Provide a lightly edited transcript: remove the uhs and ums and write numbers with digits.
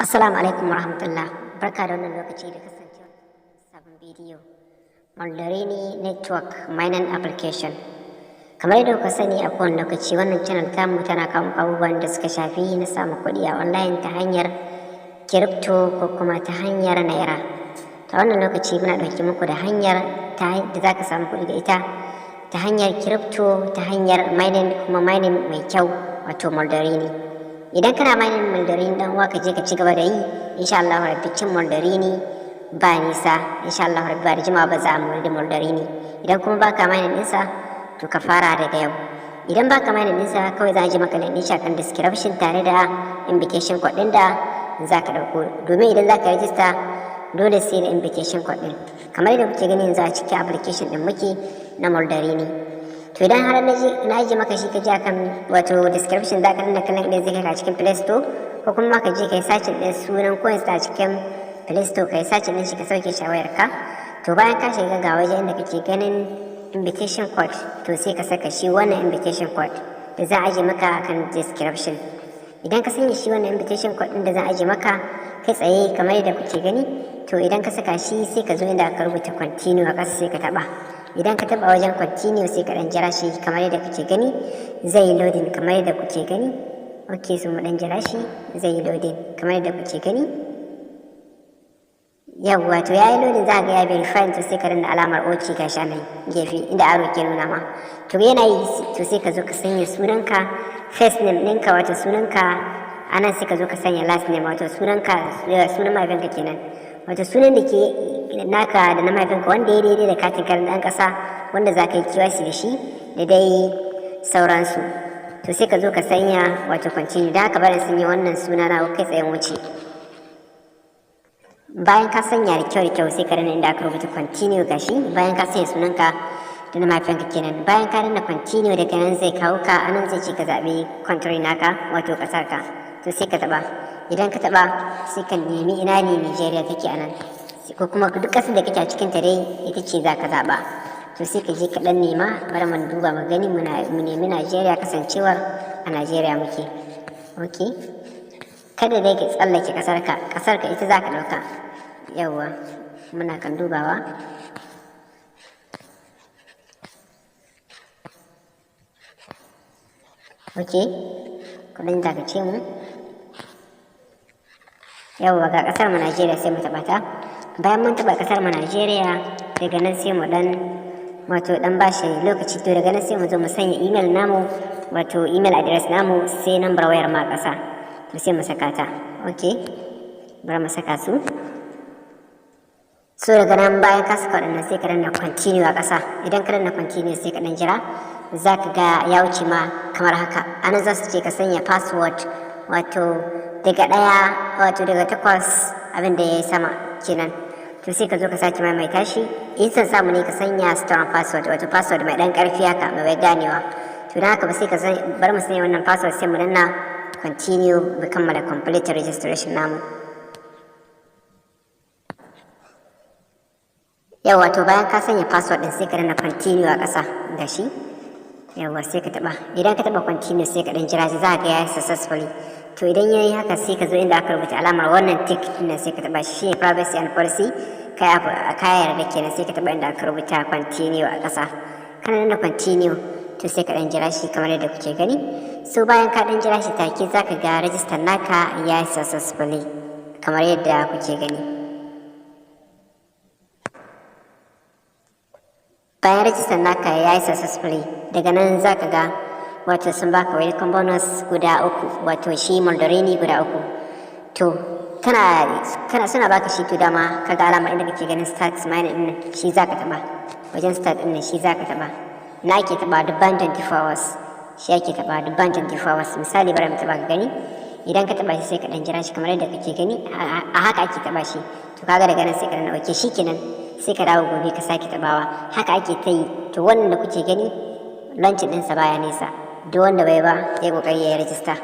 Assalamu alaikum warahmatullah. Barka da wannan lokaci da kasancewa sabon bidiyo. Molderini Network Mining Application. Kamar yadda kuka sani a kowane lokaci wannan channel tamu tana kawo abubuwan da suka shafi na samun kuɗi a online ta hanyar crypto ko kuma ta hanyar naira. Ta wannan lokaci muna ɗauki muku da hanyar da za ka samu kuɗi da ita ta hanyar crypto, ta hanyar mining, kuma mining mai kyau wato Molderini. Idan kana mining Molderini dan uwa ka je ka ci gaba da yi, insha Allah rabbi cin Molderini ba nisa, insha Allah rabbi ba da jimawa ba za a muri da Molderini. Idan kuma baka mining ɗinsa to ka fara daga yau. Idan baka mining ɗinsa kawai za a ji maka link kan description tare da invitation code ɗin da za ka ɗauko, domin idan za ka register dole sai da invitation code ɗin. Kamar yadda kuke gani yanzu a cikin application ɗin muke na Molderini. To idan har na ji maka shi ka ji akan wato description za ka danna kallon idan zai kai ka cikin Play Store, ko kuma ka je ka yi search ɗin sunan coins a cikin Play Store, ka yi search ɗin shi ka sauke shi a wayarka. To bayan ka shiga ga waje inda kake ganin invitation code, to sai ka saka shi wannan invitation code da za a aje maka akan description. Idan ka sanya shi wannan invitation code ɗin da za a aje maka kai tsaye kamar yadda kuke gani, to idan ka saka shi sai ka zo inda aka rubuta continue a ƙasa sai ka taɓa. Idan ka taba wajen continue sai ka dan jira shi kamar yadda kuke gani zai loading kamar yadda kuke gani. Okay, so mu dan jira shi zai loading kamar yadda kuke gani. Yawwa, to yayi loading za ga ya verify, to sai ka danna alamar OK gashi nan gefe inda aro ke nuna ma. To yana yi to sai ka zo ka sanya sunanka, first name ɗinka wato sunanka, anan sai ka zo ka sanya last name wato sunanka, sunan mahaifinka kenan, wato sunan da ke naka da na mahaifinka wanda ya daidai da katin karin ɗan ƙasa wanda za ka yi KYC da shi da dai sauransu. To sai ka zo ka sanya wato continue, da haka barin sun yi wannan suna na kai tsayin wuce. Bayan ka sanya da kyau sai ka danna inda aka rubuta continue gashi, bayan ka sanya sunanka da na mahaifinka kenan. Bayan ka danna continue daga nan zai kawo ka, anan zai ce ka zaɓi country naka wato ƙasar ka. To sai ka taɓa, idan ka taɓa sai ka nemi ina ne Nigeria take anan, ko kuma duk ƙasar da kake a cikin ta dai ita ce za ka zaɓa. To sai ka je ka ɗan nema, bari mu duba mu gani mu nemi Najeriya kasancewar a Najeriya muke. Ok, kada dai ka tsallake ƙasar ka ita za ka ɗauka. Yawwa, muna kan dubawa. Ok, kuɗin dakace mu. Yawwa, ga ƙasar mu Najeriya sai mu taɓa ta. Bayan mun taɓa ƙasar mu Najeriya, daga nan sai mu wato bashi lokaci, to daga nan sai mu zo mu sanya email namu wato email address namu sai number wayar ma ƙasa, to sai mu saka ta. Okay, bari mu saka su. So daga nan bayan ka saka waɗannan sai ka danna continue a ƙasa. Idan ka danna continue sai ka ɗan jira, za ka ga ya wuce ma kamar haka. Anan za su ce ka sanya password wato daga 1 wato daga 8 abin da ya yi sama kenan. To sai ka zo ka sake maimaita shi, in san samu ne ka sanya strong password wato password mai dan karfi haka mai ganewa. To dan haka ba sai ka bar mu sanya wannan password sai mu danna continue mu kammala complete registration namu. Yawa, to bayan ka sanya password din sai ka danna continue a ƙasa gashi. Yawa, sai ka taba, idan ka taba continue sai ka dan jira shi, za ka ga ya successfully. To idan yayi haka sai ka zo inda aka rubuta alamar wannan tick din sai ka taba shi, privacy and policy kai yarda kenan, sai ka taba inda aka rubuta continue a ƙasa. Kana nan continue to sai ka dan jira shi kamar yadda kuke gani. So bayan ka dan jira shi take za ka ga register naka ya successfully kamar yadda kuke gani. Bayan register naka ya yi successfully, daga nan za ka ga wato sun baka welcome bonus guda 3 wato shi Molderini guda 3. To kana suna baka shi, to dama ka ga alama inda kake ganin start mining din shi za ka taba, wajen start din shi za ka taba. Na ake taba dubban 24 hours, shi ake taba dubban 24 hours. Misali bari mu taba ka gani, idan ka taba shi sai ka dan jira shi kamar yadda kake gani, a haka ake taba shi. To kaga daga nan sai ka dan dauke shi kenan, sai ka dawo gobe ka sake tabawa, haka ake ta yi. To wannan da kuke gani launch ɗinsa baya nesa, duk wanda bai ba ya kokari ya register.